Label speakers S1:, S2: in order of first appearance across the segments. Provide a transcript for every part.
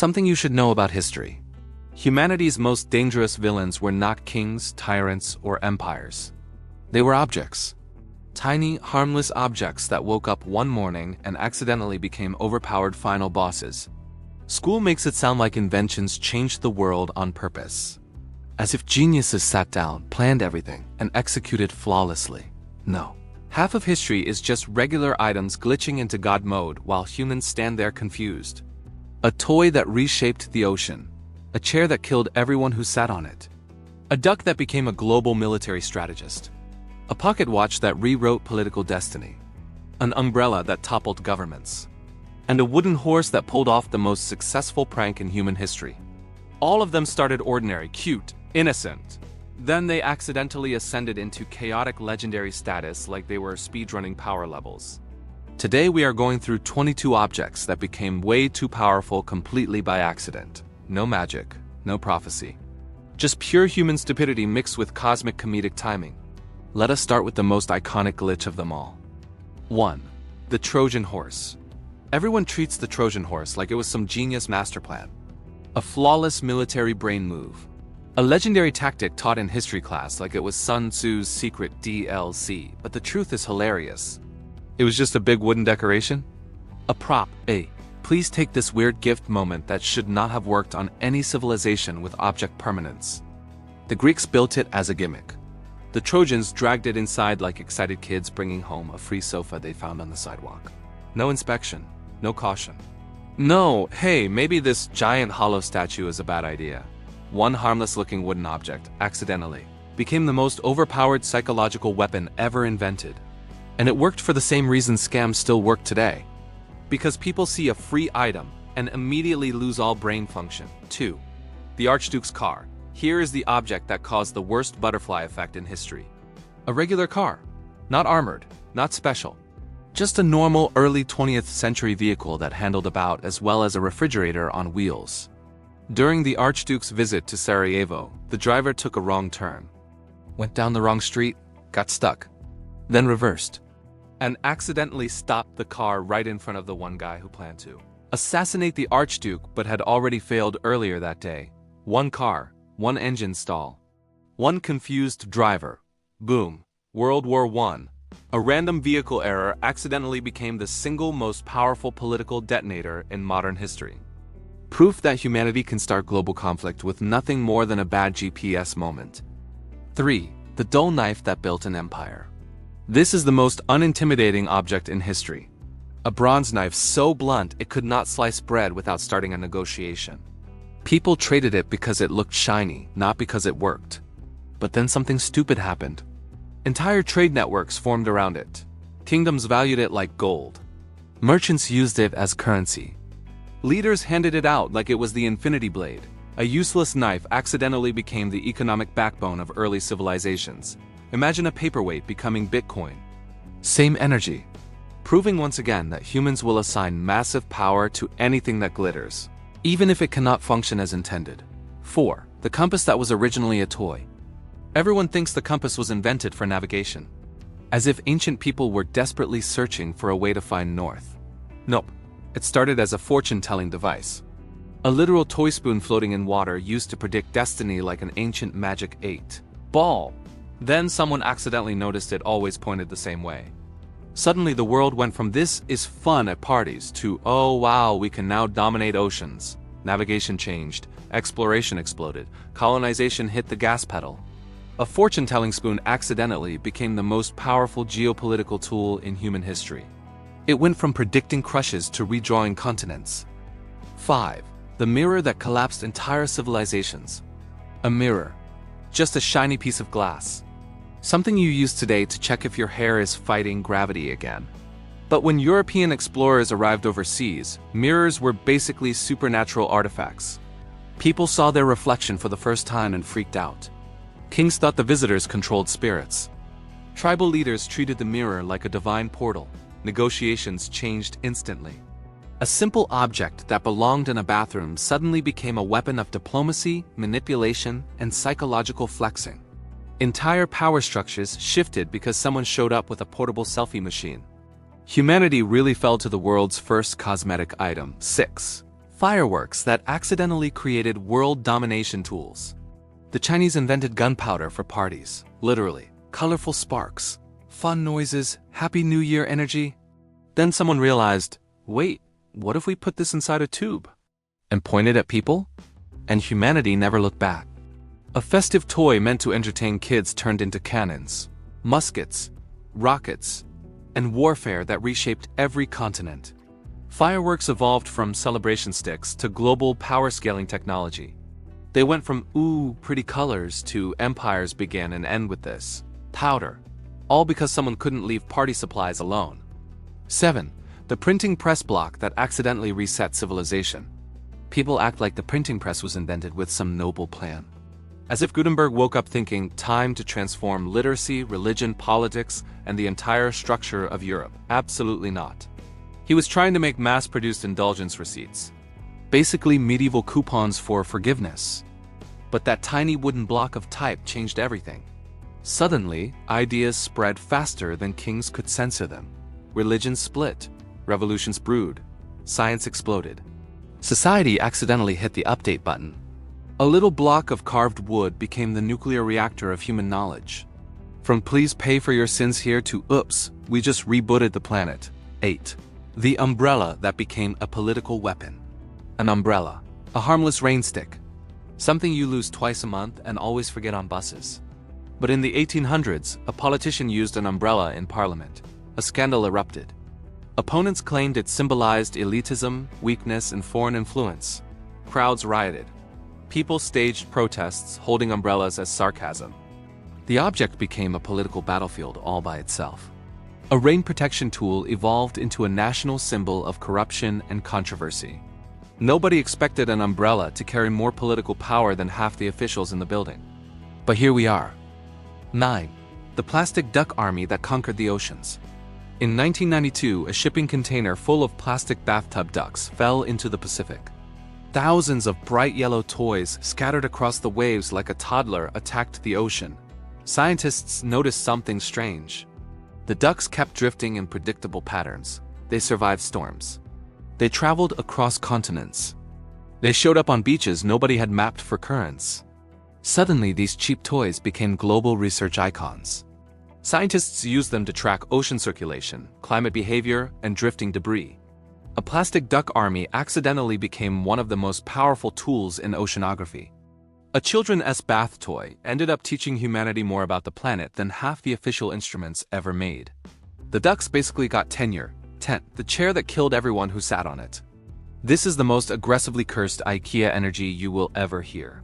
S1: Something you should know about history. Humanity's most dangerous villains were not kings, tyrants, or empires. They were objects. Tiny, harmless objects that woke up one morning and accidentally became overpowered final bosses. School makes it sound like inventions changed the world on purpose. As if geniuses sat down, planned everything, and executed flawlessly. No. Half of history is just regular items glitching into God mode while humans stand there confused. A toy that reshaped the ocean. A chair that killed everyone who sat on it. A duck that became a global military strategist. A pocket watch that rewrote political destiny. An umbrella that toppled governments. And a wooden horse that pulled off the most successful prank in human history. All of them started ordinary, cute, innocent. Then they accidentally ascended into chaotic legendary status like they were speedrunning power levels. Today we are going through 22 objects that became way too powerful completely by accident. No magic, no prophecy. Just pure human stupidity mixed with cosmic comedic timing. Let us start with the most iconic glitch of them all. 1. The Trojan Horse. Everyone treats the Trojan Horse like it was some genius master plan. A flawless military brain move. A legendary tactic taught in history class like it was Sun Tzu's secret DLC, but the truth is hilarious. It was just a big wooden decoration? A prop. Please take this weird gift moment that should not have worked on any civilization with object permanence. The Greeks built it as a gimmick. The Trojans dragged it inside like excited kids bringing home a free sofa they found on the sidewalk. No inspection, no caution. No, hey, maybe this giant hollow statue is a bad idea. One harmless-looking wooden object, accidentally, became the most overpowered psychological weapon ever invented. And it worked for the same reason scams still work today. Because people see a free item and immediately lose all brain function. 2. The Archduke's car. Here is the object that caused the worst butterfly effect in history. A regular car. Not armored, not special. Just a normal early 20th century vehicle that handled about as well as a refrigerator on wheels. During the Archduke's visit to Sarajevo, the driver took a wrong turn. Went down the wrong street, got stuck. Then reversed. And accidentally stopped the car right in front of the one guy who planned to assassinate the Archduke but had already failed earlier that day. One car, one engine stall. One confused driver. Boom. World War I. A random vehicle error accidentally became the single most powerful political detonator in modern history. Proof that humanity can start global conflict with nothing more than a bad GPS moment. 3. The dull knife that built an empire. This is the most unintimidating object in history. A bronze knife so blunt it could not slice bread without starting a negotiation. People traded it because it looked shiny, not because it worked. But then something stupid happened. Entire trade networks formed around it. Kingdoms valued it like gold. Merchants used it as currency. Leaders handed it out like it was the infinity blade. A useless knife accidentally became the economic backbone of early civilizations. Imagine a paperweight becoming Bitcoin. Same energy. Proving once again that humans will assign massive power to anything that glitters, even if it cannot function as intended. 4. The compass that was originally a toy. Everyone thinks the compass was invented for navigation, as if ancient people were desperately searching for a way to find north. Nope. It started as a fortune-telling device. A literal toy spoon floating in water used to predict destiny like an ancient magic 8-ball. Then someone accidentally noticed it always pointed the same way. Suddenly the world went from "this is fun at parties" to "oh wow, we can now dominate oceans." Navigation changed, exploration exploded, colonization hit the gas pedal. A fortune-telling spoon accidentally became the most powerful geopolitical tool in human history. It went from predicting crushes to redrawing continents. 5. The mirror that collapsed entire civilizations. A mirror. Just a shiny piece of glass. Something you use today to check if your hair is fighting gravity again. But when European explorers arrived overseas, mirrors were basically supernatural artifacts. People saw their reflection for the first time and freaked out. Kings thought the visitors controlled spirits. Tribal leaders treated the mirror like a divine portal. Negotiations changed instantly. A simple object that belonged in a bathroom suddenly became a weapon of diplomacy, manipulation, and psychological flexing. Entire power structures shifted because someone showed up with a portable selfie machine. Humanity really fell to the world's first cosmetic item. 6. Fireworks that accidentally created world domination tools. The Chinese invented gunpowder for parties, literally. Colorful sparks, fun noises, Happy New Year energy. Then someone realized, wait, what if we put this inside a tube? And pointed at people? And humanity never looked back. A festive toy meant to entertain kids turned into cannons, muskets, rockets, and warfare that reshaped every continent. Fireworks evolved from celebration sticks to global power-scaling technology. They went from ooh, pretty colors to empires began and end with this. Powder. All because someone couldn't leave party supplies alone. 7. The printing press block that accidentally reset civilization. People act like the printing press was invented with some noble plan. As if Gutenberg woke up thinking, time to transform literacy, religion, politics, and the entire structure of Europe. Absolutely not. He was trying to make mass-produced indulgence receipts. Basically medieval coupons for forgiveness. But that tiny wooden block of type changed everything. Suddenly, ideas spread faster than kings could censor them. Religions split, revolutions brewed, science exploded. Society accidentally hit the update button. A little block of carved wood became the nuclear reactor of human knowledge. From please pay for your sins here to oops, we just rebooted the planet. 8. The umbrella that became a political weapon. An umbrella, a harmless rain stick. Something you lose twice a month and always forget on buses. But in the 1800s, a politician used an umbrella in parliament. A scandal erupted. Opponents claimed it symbolized elitism, weakness, and foreign influence. Crowds rioted. People staged protests holding umbrellas as sarcasm. The object became a political battlefield all by itself. A rain protection tool evolved into a national symbol of corruption and controversy. Nobody expected an umbrella to carry more political power than half the officials in the building. But here we are. 9. The plastic duck army that conquered the oceans. In 1992, a shipping container full of plastic bathtub ducks fell into the Pacific. Thousands of bright yellow toys scattered across the waves like a toddler attacked the ocean. Scientists noticed something strange. The ducks kept drifting in predictable patterns. They survived storms. They traveled across continents. They showed up on beaches nobody had mapped for currents. Suddenly, these cheap toys became global research icons. Scientists used them to track ocean circulation, climate behavior, and drifting debris. A plastic duck army accidentally became one of the most powerful tools in oceanography. A children's bath toy ended up teaching humanity more about the planet than half the official instruments ever made. The ducks basically got tenure, tent, the chair that killed everyone who sat on it. This is the most aggressively cursed IKEA energy you will ever hear.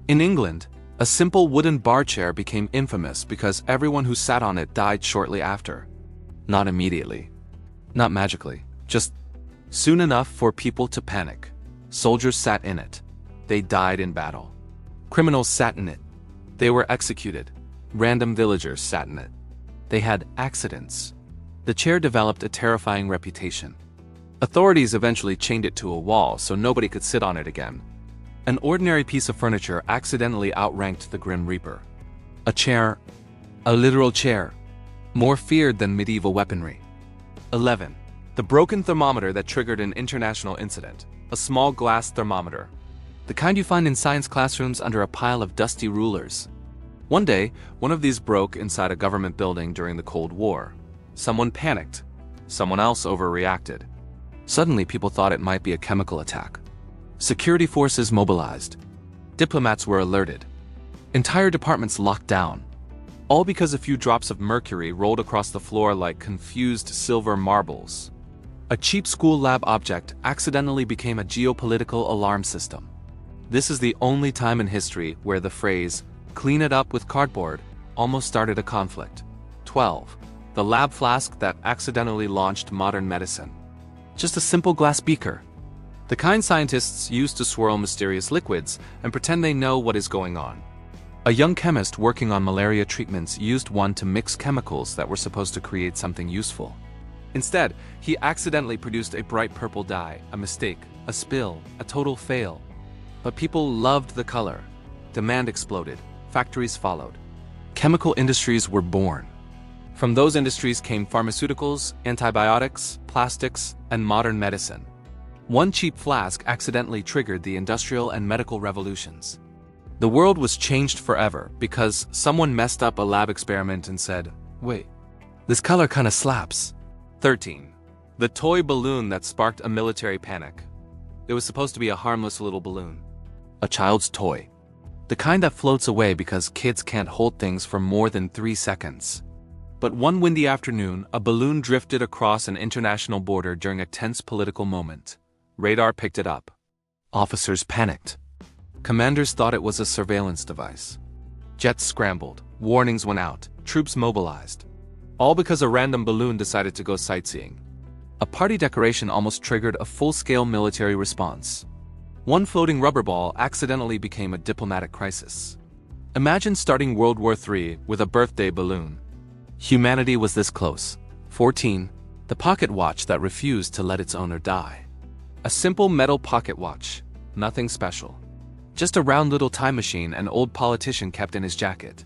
S1: In England, a simple wooden bar chair became infamous because everyone who sat on it died shortly after. Not immediately. Not magically. Just soon enough for people to panic. Soldiers sat in it. They died in battle. Criminals sat in it. They were executed. Random villagers sat in it. They had accidents. The chair developed a terrifying reputation. Authorities eventually chained it to a wall so nobody could sit on it again. An ordinary piece of furniture accidentally outranked the Grim Reaper. A chair, a literal chair, more feared than medieval weaponry. 11. The broken thermometer that triggered an international incident. A small glass thermometer. The kind you find in science classrooms under a pile of dusty rulers. One day, one of these broke inside a government building during the Cold War. Someone panicked. Someone else overreacted. Suddenly, people thought it might be a chemical attack. Security forces mobilized. Diplomats were alerted. Entire departments locked down. All because a few drops of mercury rolled across the floor like confused silver marbles. A cheap school lab object accidentally became a geopolitical alarm system. This is the only time in history where the phrase, "clean it up with cardboard," almost started a conflict. 12. The lab flask that accidentally launched modern medicine. Just a simple glass beaker. The kind scientists use to swirl mysterious liquids and pretend they know what is going on. A young chemist working on malaria treatments used one to mix chemicals that were supposed to create something useful. Instead, he accidentally produced a bright purple dye, a mistake, a spill, a total fail. But people loved the color. Demand exploded. Factories followed. Chemical industries were born. From those industries came pharmaceuticals, antibiotics, plastics, and modern medicine. One cheap flask accidentally triggered the industrial and medical revolutions. The world was changed forever because someone messed up a lab experiment and said, "Wait, this color kinda slaps." 13. The toy balloon that sparked a military panic. It was supposed to be a harmless little balloon. A child's toy. The kind that floats away because kids can't hold things for more than 3 seconds. But one windy afternoon, a balloon drifted across an international border during a tense political moment. Radar picked it up. Officers panicked. Commanders thought it was a surveillance device. Jets scrambled, warnings went out, troops mobilized. All because a random balloon decided to go sightseeing. A party decoration almost triggered a full-scale military response. One floating rubber ball accidentally became a diplomatic crisis. Imagine starting World War III with a birthday balloon. Humanity was this close. 14. The pocket watch that refused to let its owner die. A simple metal pocket watch. Nothing special. Just a round little time machine an old politician kept in his jacket.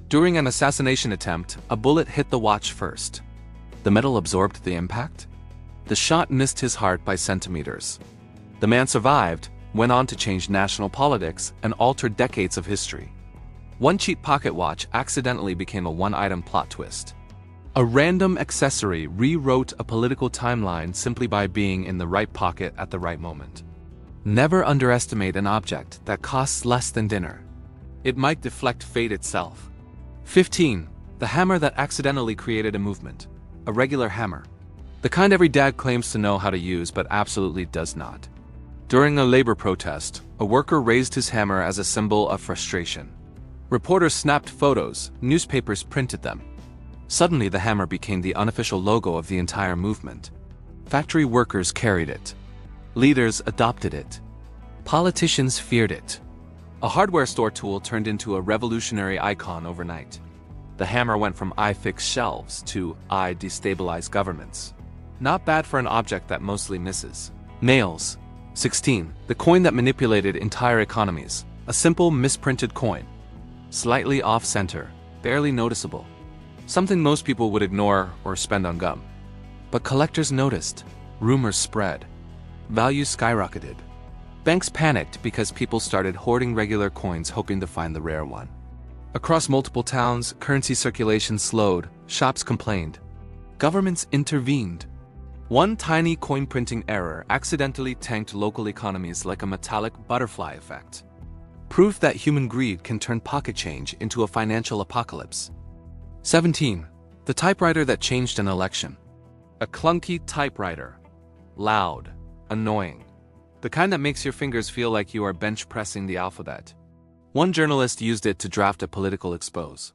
S1: During an assassination attempt, a bullet hit the watch first. The metal absorbed the impact? The shot missed his heart by centimeters. The man survived, went on to change national politics, and alter decades of history. One cheap pocket watch accidentally became a one-item plot twist. A random accessory rewrote a political timeline simply by being in the right pocket at the right moment. Never underestimate an object that costs less than dinner. It might deflect fate itself. 15. The hammer that accidentally created a movement. A regular hammer. The kind every dad claims to know how to use but absolutely does not. During a labor protest, a worker raised his hammer as a symbol of frustration. Reporters snapped photos, newspapers printed them. Suddenly the hammer became the unofficial logo of the entire movement. Factory workers carried it. Leaders adopted it. Politicians feared it. A hardware store tool turned into a revolutionary icon overnight. The hammer went from "I fix shelves" to "I destabilize governments." Not bad for an object that mostly misses. Nails. 16. The coin that manipulated entire economies. A simple misprinted coin. Slightly off-center, barely noticeable. Something most people would ignore or spend on gum. But collectors noticed. Rumors spread. Value skyrocketed. Banks panicked because people started hoarding regular coins hoping to find the rare one. Across multiple towns, currency circulation slowed, shops complained. Governments intervened. One tiny coin printing error accidentally tanked local economies like a metallic butterfly effect. Proof that human greed can turn pocket change into a financial apocalypse. 17. The typewriter that changed an election. A clunky typewriter. Loud. Annoying. The kind that makes your fingers feel like you are bench pressing the alphabet. One journalist used it to draft a political expose.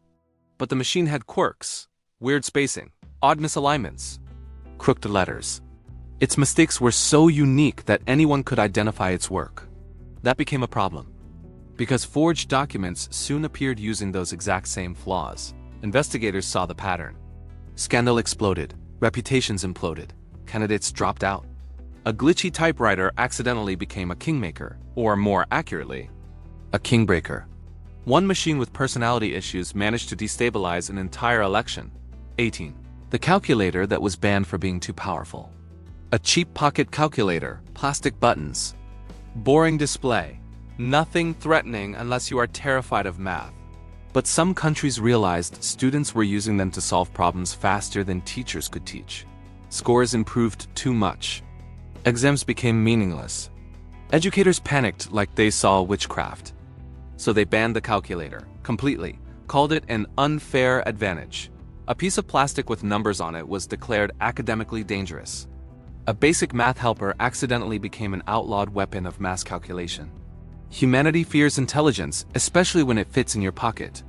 S1: But the machine had quirks, weird spacing, odd misalignments, crooked letters. Its mistakes were so unique that anyone could identify its work. That became a problem. Because forged documents soon appeared using those exact same flaws. Investigators saw the pattern. Scandal exploded, reputations imploded, candidates dropped out. A glitchy typewriter accidentally became a kingmaker, or more accurately, a kingbreaker. One machine with personality issues managed to destabilize an entire election. 18. The calculator that was banned for being too powerful. A cheap pocket calculator, plastic buttons. Boring display. Nothing threatening unless you are terrified of math. But some countries realized students were using them to solve problems faster than teachers could teach. Scores improved too much. Exams became meaningless. Educators panicked like they saw witchcraft. So they banned the calculator, completely, called it an unfair advantage. A piece of plastic with numbers on it was declared academically dangerous. A basic math helper accidentally became an outlawed weapon of mass calculation. Humanity fears intelligence, especially when it fits in your pocket.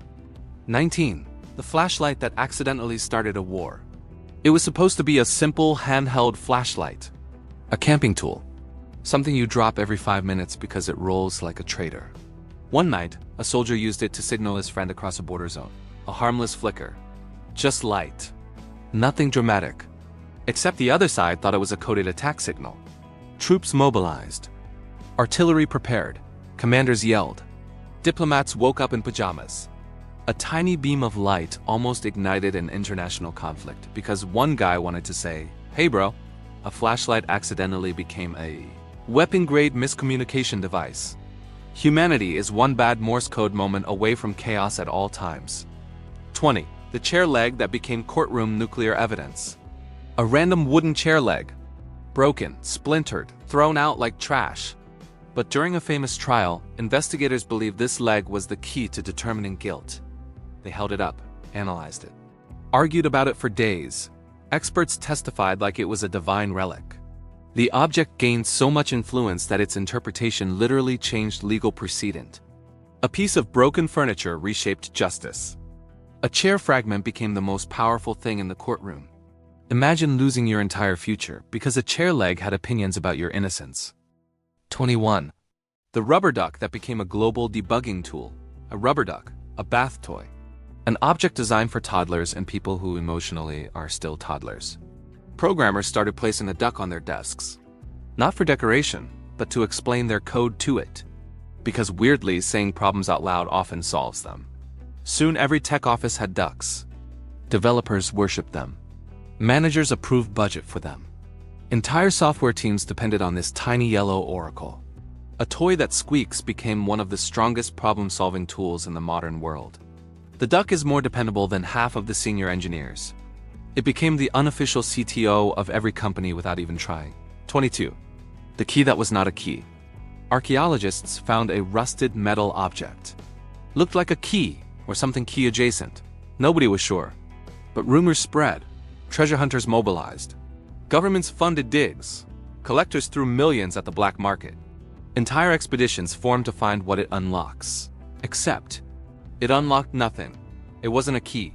S1: 19. The flashlight that accidentally started a war. It was supposed to be a simple handheld flashlight. A camping tool. Something you drop every 5 minutes because it rolls like a traitor. One night, a soldier used it to signal his friend across a border zone. A harmless flicker. Just light. Nothing dramatic. Except the other side thought it was a coded attack signal. Troops mobilized. Artillery prepared. Commanders yelled. Diplomats woke up in pajamas. A tiny beam of light almost ignited an international conflict because one guy wanted to say, "Hey bro." A flashlight accidentally became a Weapon-grade miscommunication device. Humanity is one bad Morse code moment away from chaos at all times. 20. The chair leg that became courtroom nuclear evidence. A random wooden chair leg. Broken, splintered, thrown out like trash. But during a famous trial, investigators believed this leg was the key to determining guilt. They held it up, analyzed it, argued about it for days. Experts testified like it was a divine relic. The object gained so much influence that its interpretation literally changed legal precedent. A piece of broken furniture reshaped justice. A chair fragment became the most powerful thing in the courtroom. Imagine losing your entire future because a chair leg had opinions about your innocence. 21. The rubber duck that became a global debugging tool. A rubber duck, a bath toy. An object designed for toddlers and people who emotionally are still toddlers. Programmers started placing the duck on their desks. Not for decoration, but to explain their code to it. Because weirdly, saying problems out loud often solves them. Soon every tech office had ducks. Developers worshipped them. Managers approved budget for them. Entire software teams depended on this tiny yellow oracle. A toy that squeaks became one of the strongest problem-solving tools in the modern world. The duck is more dependable than half of the senior engineers. It became the unofficial CTO of every company without even trying. 22. The key that was not a key. Archaeologists found a rusted metal object. Looked like a key, or something key adjacent. Nobody was sure. But rumors spread. Treasure hunters mobilized. Governments funded digs. Collectors threw millions at the black market. Entire expeditions formed to find what it unlocks. Except, it unlocked nothing. It wasn't a key.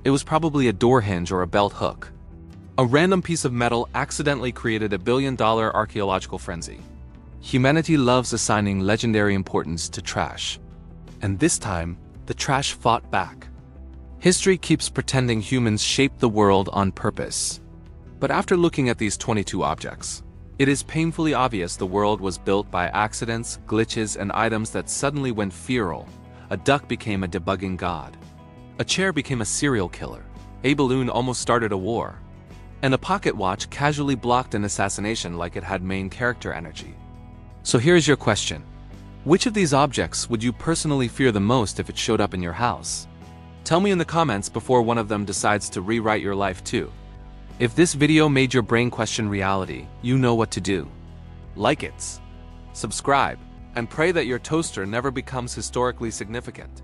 S1: It was probably a door hinge or a belt hook. A random piece of metal accidentally created a billion-dollar archaeological frenzy. Humanity loves assigning legendary importance to trash. And this time, the trash fought back. History keeps pretending humans shaped the world on purpose. But after looking at these 22 objects, it is painfully obvious the world was built by accidents, glitches, and items that suddenly went feral. A duck became a debugging god. A chair became a serial killer. A balloon almost started a war. And a pocket watch casually blocked an assassination like it had main character energy. So here's your question. Which of these objects would you personally fear the most if it showed up in your house? Tell me in the comments before one of them decides to rewrite your life too. If this video made your brain question reality, you know what to do. Like it, subscribe, and pray that your toaster never becomes historically significant.